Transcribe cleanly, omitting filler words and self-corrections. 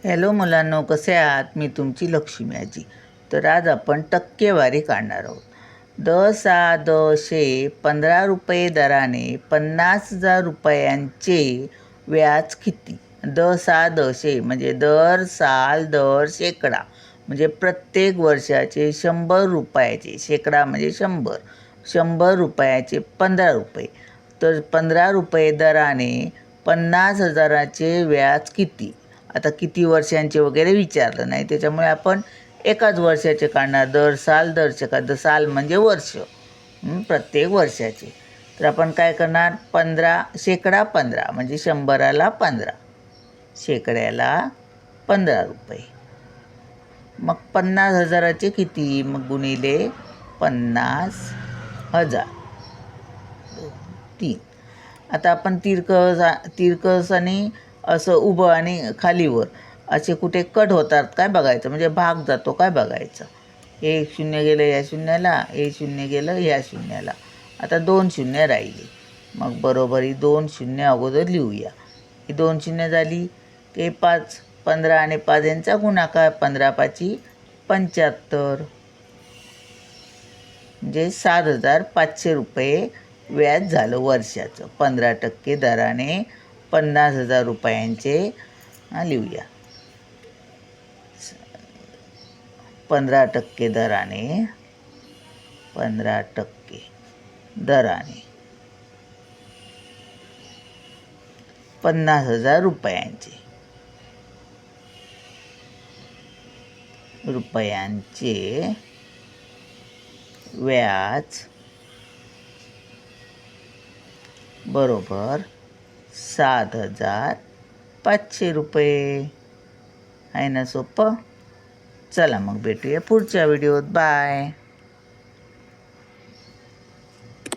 Hello मुलांनो, कसे आहात? मी तुमची लक्ष्मी आजी. तर आज आपण टक्केवारी काढणार आहोत. 10,10,15 दराने 50,000 रुपयांचे व्याज किती? 10,10 म्हणजे दर साल दर शेकडा म्हणजे प्रत्येक वर्षाचे 100 रुपयाचे, शेकडा म्हणजे 100 रुपयाचे 15 रुपये. तर 15 रुपये दराने 50,000चे व्याज किती? आता किती वर्षांचे वगैरे विचारलं नाही, त्याच्यामुळे आपण एकाच वर्षाचे काढणार. दर साल दर शेकडा, साल म्हणजे वर्ष, प्रत्येक वर्षाचे. तर आपण काय करणार? 15 शेकडा 15 म्हणजे 100ला 15, शेकड्याला 15 रुपये. मग 50,000चे किती? मग गुणिले 50,000 3. आता आपण तिरकसाने असं उभं आणि खालीवर असे कुठे कट होतात काय बघायचं, म्हणजे भाग जातो काय बघायचं. हे 1 शून्य गेलं या शून्याला, हे 0 गेलं या शून्याला. आता 2 शून्य राहिली. मग बरोबरी 2 शून्य अगोदर लिहूया. ही 2 शून्य झाली ते 5. 15 आणि 5 यांचा गुणाकार, 15 पाची 75 म्हणजे 7,500 रुपये व्याज झालं वर्षाचं. 15% दराने 50,000 रुपयांचे लिहूया. 15% दराने 50,000 रुपयांचे व्याज बरोबर 7,500 रुपये. आहे ना सोपं? चला मग भेटूया पुढच्या व्हिडिओत. बाय.